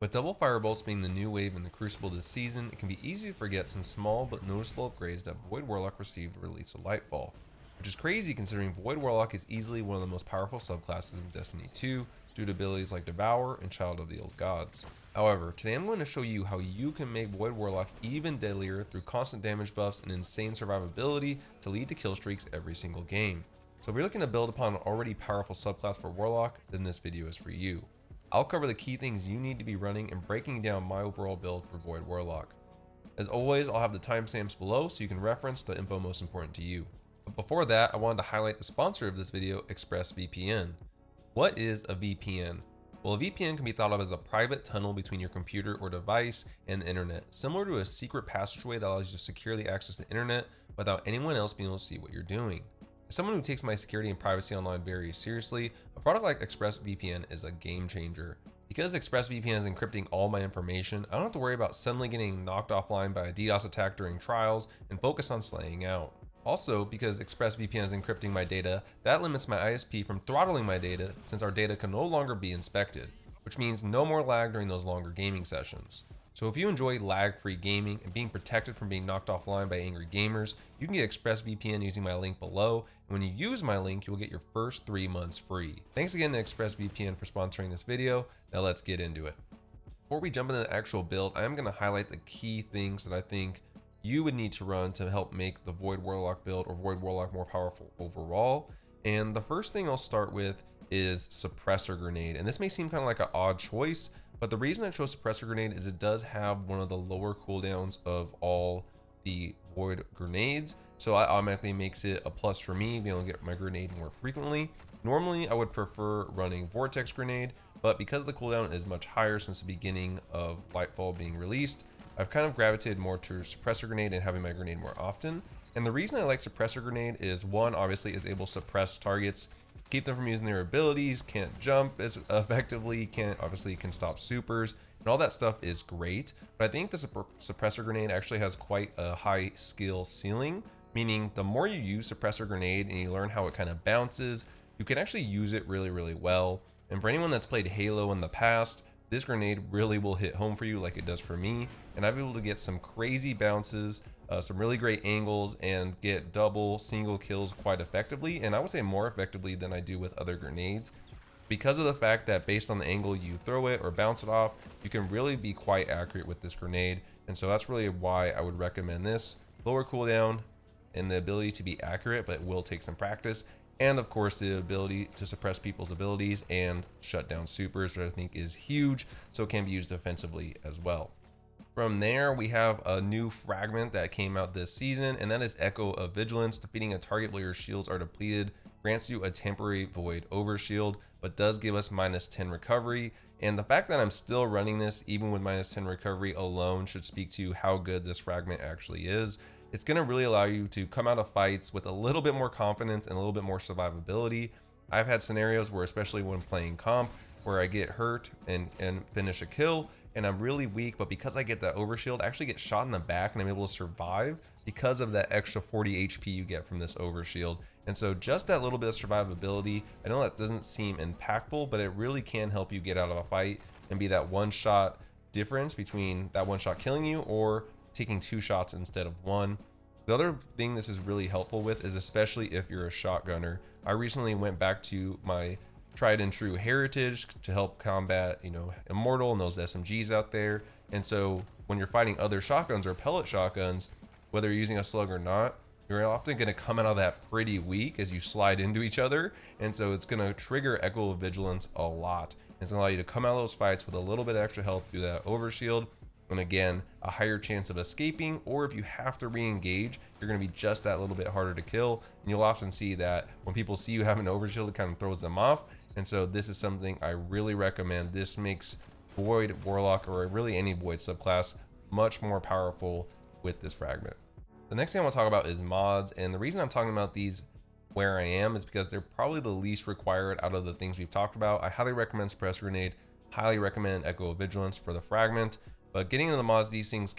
With double firebolts being the new wave in the Crucible this season, it can be easy to forget some small but noticeable upgrades that Void Warlock received with the release of Lightfall, which is crazy considering Void Warlock is easily one of the most powerful subclasses in Destiny 2 due to abilities like Devour and Child of the Old Gods. However, today I'm going to show you how you can make Void Warlock even deadlier through constant damage buffs and insane survivability to lead to kill streaks every single game. So if you're looking to build upon an already powerful subclass for Warlock, then this video is for you. I'll cover the key things you need to be running and breaking down my overall build for Void Warlock. As always, I'll have the timestamps below so you can reference the info most important to you. But before that, I wanted to highlight the sponsor of this video, ExpressVPN. What is a VPN? Well, a VPN can be thought of as a private tunnel between your computer or device and the internet, similar to a secret passageway that allows you to securely access the internet without anyone else being able to see what you're doing. As someone who takes my security and privacy online very seriously, a product like ExpressVPN is a game changer. Because ExpressVPN is encrypting all my information, I don't have to worry about suddenly getting knocked offline by a DDoS attack during trials and focus on slaying out. Also, because ExpressVPN is encrypting my data, that limits my ISP from throttling my data since our data can no longer be inspected, which means no more lag during those longer gaming sessions. So if you enjoy lag-free gaming and being protected from being knocked offline by angry gamers, you can get ExpressVPN using my link below, and when you use my link, you will get your first 3 months free. Thanks again to ExpressVPN for sponsoring this video. Now let's get into it. Before we jump into the actual build, I am going to highlight the key things that I think you would need to run to help make the Void Warlock build or Void Warlock more powerful overall. And the first thing I'll start with is Suppressor Grenade. And this may seem kind of like an odd choice, but the reason I chose Suppressor Grenade is it does have one of the lower cooldowns of all the Void grenades. So it automatically makes it a plus for me, being able to get my grenade more frequently. Normally I would prefer running Vortex Grenade, but because the cooldown is much higher since the beginning of Lightfall being released, I've kind of gravitated more to Suppressor Grenade and having my grenade more often. And the reason I like Suppressor Grenade is one, obviously is able to suppress targets, keep them from using their abilities, can't jump as effectively, can stop supers, and all that stuff is great. But I think the Suppressor Grenade actually has quite a high skill ceiling, meaning the more you use Suppressor Grenade and you learn how it kind of bounces, you can actually use it really, really well. And for anyone that's played Halo in the past, this grenade really will hit home for you like it does for me, and I've been able to get some crazy bounces, some really great angles, and get double, single kills quite effectively, and I would say more effectively than I do with other grenades, because of the fact that based on the angle you throw it or bounce it off, you can really be quite accurate with this grenade. And so that's really why I would recommend this. Lower cooldown and the ability to be accurate, but it will take some practice. And of course, the ability to suppress people's abilities and shut down supers, which I think is huge, so it can be used offensively as well. From there, we have a new fragment that came out this season, and that is Echo of Vigilance. Defeating a target while your shields are depleted grants you a temporary void overshield, but does give us -10 recovery. And the fact that I'm still running this, even with -10 recovery alone, should speak to how good this fragment actually is. It's going to really allow you to come out of fights with a little bit more confidence and a little bit more survivability. I've had scenarios where, especially when playing comp, where I get hurt and finish a kill and I'm really weak, but because I get that overshield, I actually get shot in the back and I'm able to survive because of that extra 40 HP you get from this overshield. And so just that little bit of survivability, I know that doesn't seem impactful, but it really can help you get out of a fight and be that one shot difference between that one shot killing you or taking 2 shots instead of 1. The other thing this is really helpful with is especially if you're a shotgunner. I recently went back to my tried and true heritage to help combat, Immortal and those SMGs out there. And so when you're fighting other shotguns or pellet shotguns, whether you're using a slug or not, you're often going to come out of that pretty weak as you slide into each other. And so it's going to trigger Echo of Vigilance a lot. It's going to allow you to come out of those fights with a little bit extra health through that overshield. And again, a higher chance of escaping, or if you have to re-engage, you're going to be just that little bit harder to kill. And you'll often see that when people see you have an overshield, it kind of throws them off. And so this is something I really recommend. This makes Void Warlock, or really any Void subclass, much more powerful with this fragment. The next thing I want to talk about is mods. And the reason I'm talking about these where I am is because they're probably the least required out of the things we've talked about. I highly recommend Suppressor Grenade, highly recommend Echo of Vigilance for the fragment. But getting into the mods, these things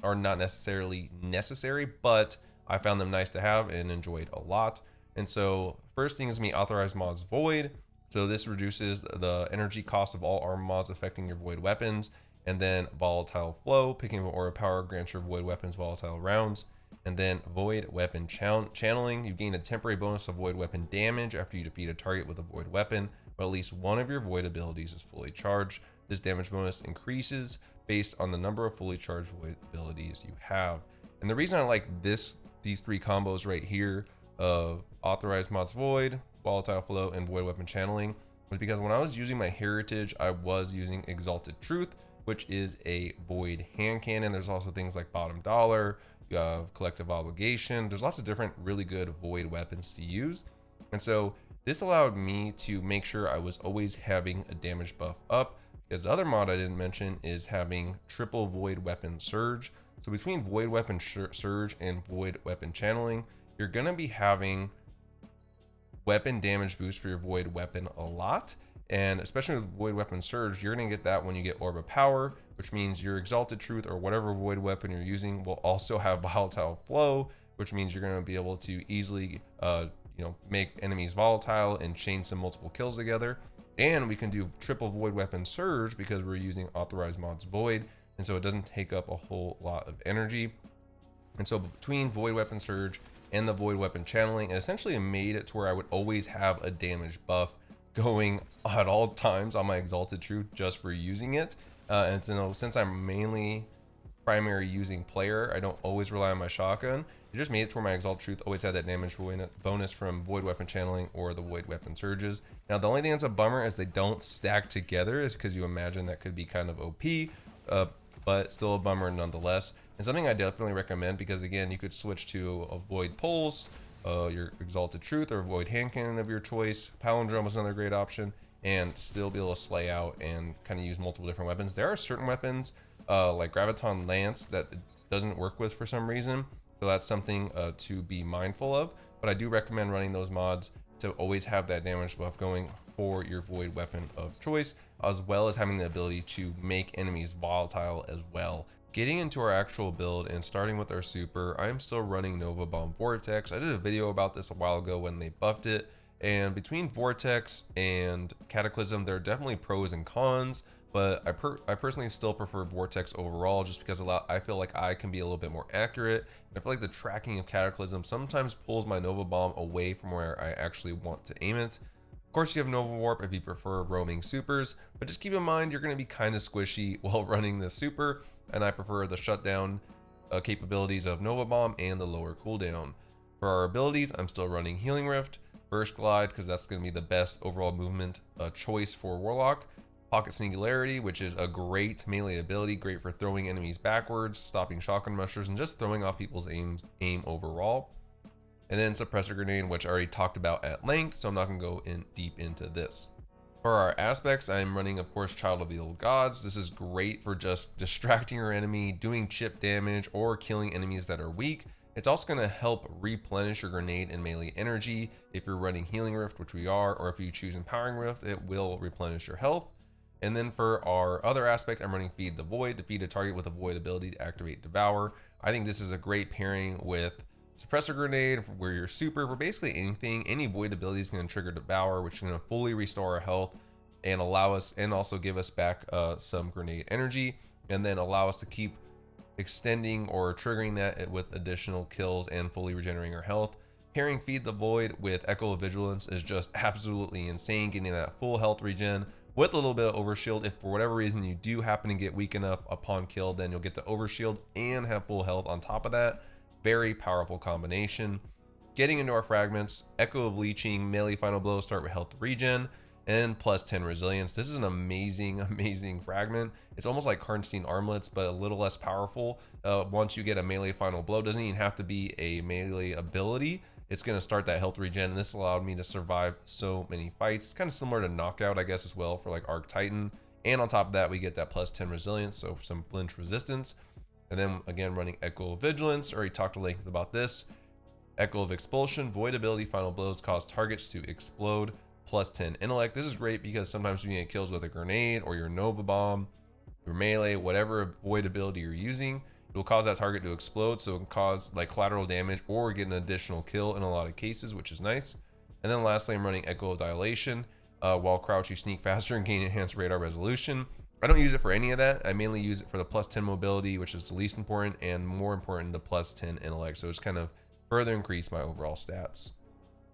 are not necessarily necessary, but I found them nice to have and enjoyed a lot. And so first thing is me authorized mods Void. So this reduces the energy cost of all armor mods affecting your void weapons. And then volatile flow, picking up aura power grants your void weapons volatile rounds. And then void weapon channeling, you gain a temporary bonus of void weapon damage after you defeat a target with a void weapon, but at least one of your void abilities is fully charged. This damage bonus increases based on the number of fully charged void abilities you have. And the reason I like these three combos right here of authorized mods void, volatile flow, and void weapon channeling was because when I was using my heritage, I was using exalted truth, which is a void hand cannon. There's also things like bottom dollar, you have collective obligation. There's lots of different really good void weapons to use. And so this allowed me to make sure I was always having a damage buff up, because the other mod I didn't mention is having triple void weapon surge. So between void weapon surge and void weapon channeling, you're gonna be having weapon damage boost for your void weapon a lot. And especially with void weapon surge, you're gonna get that when you get orb of power, which means your exalted truth or whatever void weapon you're using will also have volatile flow, which means you're gonna be able to easily make enemies volatile and chain some multiple kills together. And we can do triple void weapon surge because we're using authorized mods void, and so it doesn't take up a whole lot of energy. And so between void weapon surge and the void weapon channeling, it essentially made it to where I would always have a damage buff going at all times on my exalted truth just for using it. And so since I'm mainly primary using player, I don't always rely on my shotgun. It just made it to where my exalted truth always had that damage bonus from void weapon channeling or the void weapon surges. Now the only thing that's a bummer is they don't stack together, is because you imagine that could be kind of OP, but still a bummer nonetheless. And something I definitely recommend, because again, you could switch to a void pulse, your exalted truth, or void hand cannon of your choice. Palindrome is another great option, and still be able to slay out and kind of use multiple different weapons. There are certain weapons like Graviton Lance that it doesn't work with for some reason, so that's something to be mindful of. But I do recommend running those mods to always have that damage buff going for your void weapon of choice, as well as having the ability to make enemies volatile as well. Getting into our actual build and starting with our super, I'm still running Nova Bomb Vortex. I did a video about this a while ago when they buffed it, and between Vortex and Cataclysm, there are definitely pros and cons, but I personally still prefer Vortex overall, just because I feel like I can be a little bit more accurate. I feel like the tracking of Cataclysm sometimes pulls my Nova Bomb away from where I actually want to aim it. Of course, you have Nova Warp if you prefer roaming supers, but just keep in mind you're going to be kind of squishy while running this super, and I prefer the shutdown capabilities of Nova Bomb and the lower cooldown. For our abilities, I'm still running Healing Rift, Burst Glide, because that's going to be the best overall movement choice for Warlock. Pocket Singularity, which is a great melee ability, great for throwing enemies backwards, stopping shotgun rushers, and just throwing off people's aim overall. And then Suppressor Grenade, which I already talked about at length, so I'm not going to go deep into this. For our aspects, I'm running, of course, Child of the Old Gods. This is great for just distracting your enemy, doing chip damage, or killing enemies that are weak. It's also going to help replenish your grenade and melee energy. If you're running Healing Rift, which we are, or if you choose Empowering Rift, it will replenish your health. And then for our other aspect, I'm running Feed the Void. Defeat a target with a Void ability to activate Devour. I think this is a great pairing with Suppressor Grenade, where you're super for basically anything. Any Void ability is going to trigger Devour, which is going to fully restore our health and allow us, and also give us back some grenade energy, and then allow us to keep extending or triggering that with additional kills and fully regenerating our health. Pairing Feed the Void with Echo of Vigilance is just absolutely insane, getting that full health regen with a little bit of overshield. If for whatever reason you do happen to get weak enough upon kill, then you'll get the overshield and have full health on top of that. Very powerful combination. Getting into our fragments, Echo of Leeching, melee final blow, start with health regen, and plus 10 resilience. This is an amazing fragment. It's almost like Karnstein armlets, but a little less powerful. Once you get a melee final blow, doesn't even have to be a melee ability. It's going to start that health regen, and this allowed me to survive so many fights. It's kind of similar to Knockout, I guess, as well, for like Arc Titan. And on top of that, we get that plus 10 resilience, so some flinch resistance. And then again, running Echo of Vigilance. Already talked at length about this. Echo of Expulsion, Void ability, final blows cause targets to explode, plus 10 intellect. This is great because sometimes you get kills with a grenade or your Nova Bomb, your melee, whatever Void ability you're using. It will cause that target to explode, so it can cause like collateral damage or get an additional kill in a lot of cases, which is nice. And then lastly, I'm running Echo of Dilation. while crouch, you sneak faster and gain enhanced radar resolution. I don't use it for any of that. I mainly use it for the plus 10 mobility, which is the least important, and more important, the plus 10 intellect. So it's kind of further increase my overall stats.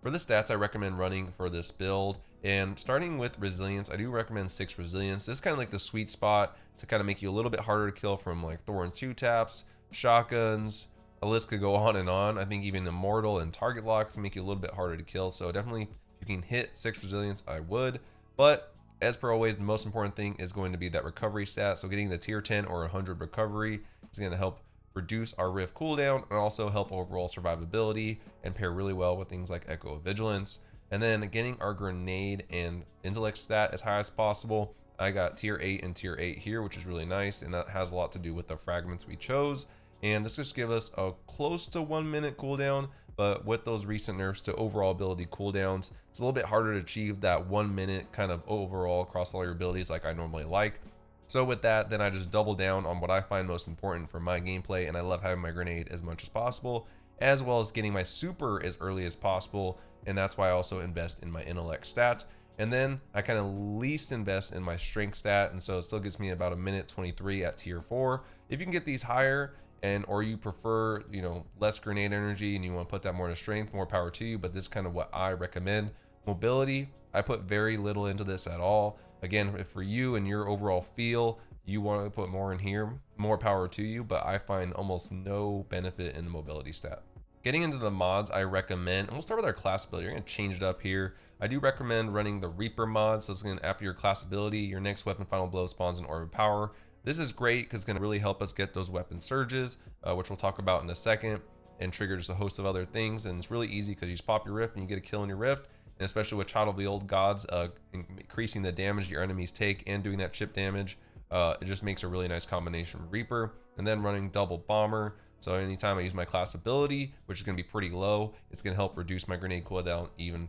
For the stats I recommend running for this build, and starting with resilience, I do recommend 6 resilience. This is kind of like the sweet spot to kind of make you a little bit harder to kill from like Thorn 2 taps, shotguns, a list could go on and on. I think even immortal and target locks make you a little bit harder to kill. So definitely, if you can hit 6 resilience, I would. But as per always, the most important thing is going to be that recovery stat. So getting the tier 10 or 100 recovery is going to help reduce our rift cooldown and also help overall survivability and pair really well with things like Echo of Vigilance. And then getting our grenade and intellect stat as high as possible. I got tier 8 and tier 8 here, which is really nice, and that has a lot to do with the fragments we chose. And this just gives us a close to 1 minute cooldown, but with those recent nerfs to overall ability cooldowns, it's a little bit harder to achieve that 1 minute kind of overall across all your abilities like I normally like. So with that, then I just double down on what I find most important for my gameplay, and I love having my grenade as much as possible, as well as getting my super as early as possible, and that's why I also invest in my intellect stat. And then I kind of least invest in my strength stat, and so it still gets me about 1:23 at tier 4. If you can get these higher, and or you prefer, you know, less grenade energy and you want to put that more into strength, more power to you, but this is kind of what I recommend. Mobility, I put very little into this at all. Again, if for you and your overall feel, you want to put more in here, more power to you, but I find almost no benefit in the mobility stat. Getting into the mods I recommend, and we'll start with our class ability. You're going to change it up here. I do recommend running the Reaper mod. So it's going to, after your class ability, your next weapon final blow spawns an orb of power. This is great because it's going to really help us get those weapon surges, which we'll talk about in a second, and trigger just a host of other things. And it's really easy because you just pop your rift and you get a kill in your rift. And especially with Child of the Old Gods, increasing the damage your enemies take and doing that chip damage, it just makes a really nice combination with Reaper. And then running double bomber. So anytime I use my class ability, which is going to be pretty low, it's going to help reduce my grenade cooldown even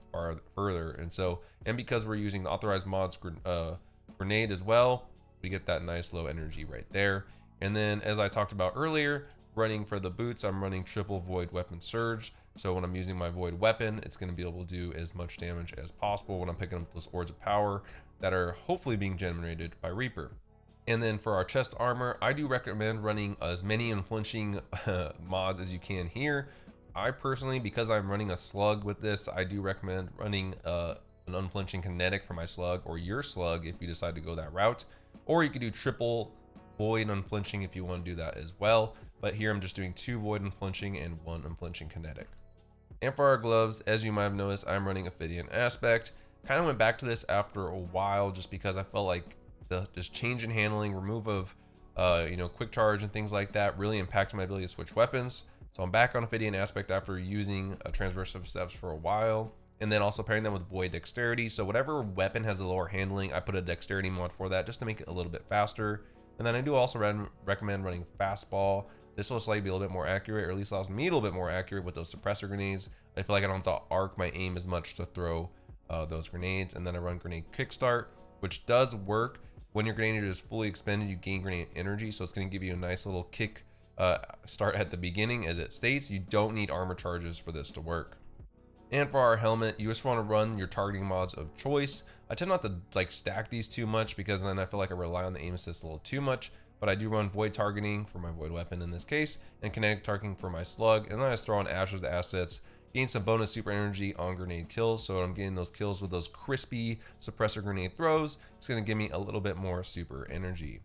further. And so, and because we're using the authorized mods grenade as well, we get that nice low energy right there. And then, as I talked about earlier, running for the boots, I'm running triple void weapon surge. So when I'm using my void weapon, it's going to be able to do as much damage as possible when I'm picking up those orbs of power that are hopefully being generated by Reaper. And then for our chest armor, I do recommend running as many unflinching mods as you can here. I personally, because I'm running a slug with this, I do recommend running an unflinching kinetic for my slug, or your slug if you decide to go that route. Or you could do triple void unflinching if you want to do that as well. But here I'm just doing 2 void unflinching and 1 unflinching kinetic. And for our gloves, as you might have noticed, I'm running Apathettic aspect. Kind of went back to this after a while just because I felt like the just change in handling, remove of quick charge and things like that really impacted my ability to switch weapons. So I'm back on Apathettic aspect after using transversive steps for a while, and then also pairing them with void dexterity. So whatever weapon has a lower handling, I put a dexterity mod for that just to make it a little bit faster. And then I do also recommend running fastball. This will slightly be a little bit more accurate, or at least allows me a little bit more accurate with those suppressor grenades. I feel like I don't have to arc my aim as much to throw those grenades. And then I run grenade kickstart, which does work. When your grenade is fully expended, you gain grenade energy, so it's going to give you a nice little kick start at the beginning. As it states, you don't need armor charges for this to work. And for our helmet, you just want to run your targeting mods of choice. I tend not to like stack these too much because then I feel like I rely on the aim assist a little too much, but I do run void targeting for my void weapon in this case, and kinetic targeting for my slug, and then I just throw on Asher's assets, gain some bonus super energy on grenade kills. So I'm getting those kills with those crispy suppressor grenade throws. It's going to give me a little bit more super energy.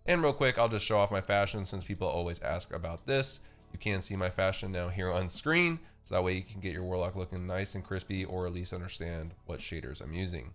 And real quick, I'll just show off my fashion since people always ask about this. You can see my fashion now here on screen, so that way you can get your warlock looking nice and crispy, or at least understand what shaders I'm using.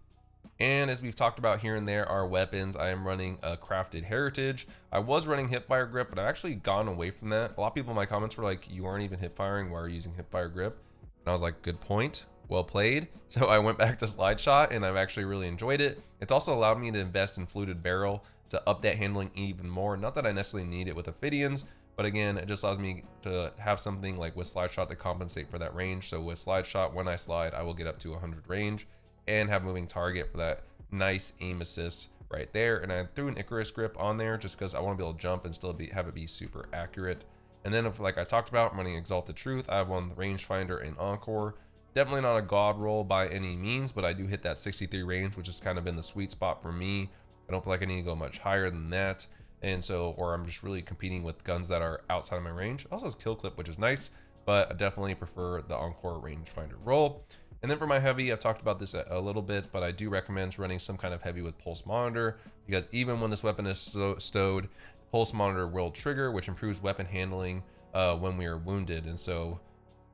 And as we've talked about here and there, our weapons, I am running a crafted heritage. I was running hipfire grip, but I've actually gone away from that. A lot of people in my comments were like, you aren't even hipfiring, why are you using hipfire grip? And I was like, good point, well played. So I went back to slide shot, and I've actually really enjoyed it. It's also allowed me to invest in fluted barrel to up that handling even more. Not that I necessarily need it with Ophidians, but again, it just allows me to have something like with slide shot to compensate for that range. So with slide shot, when I slide, I will get up to 100 range and have moving target for that nice aim assist right there. And I threw an Icarus grip on there just because I want to be able to jump and still have it be super accurate. And then, if like I talked about, I'm running Exalted Truth. I have one rangefinder and Encore. Definitely not a god roll by any means, but I do hit that 63 range, which has kind of been the sweet spot for me. I don't feel like I need to go much higher than that. And so, or I'm just really competing with guns that are outside of my range. Also has kill clip, which is nice, but I definitely prefer the Encore rangefinder roll. And then for my heavy, I've talked about this a little bit, but I do recommend running some kind of heavy with pulse monitor, because even when this weapon is stowed, pulse monitor will trigger, which improves weapon handling when we are wounded. And so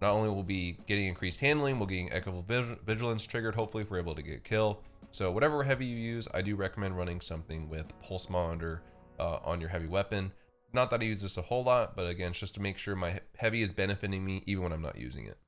not only will we be getting increased handling, we'll getting echo vigilance triggered, hopefully if we're able to get a kill. So whatever heavy you use, I do recommend running something with pulse monitor on your heavy weapon. Not that I use this a whole lot, but again, it's just to make sure my heavy is benefiting me even when I'm not using it.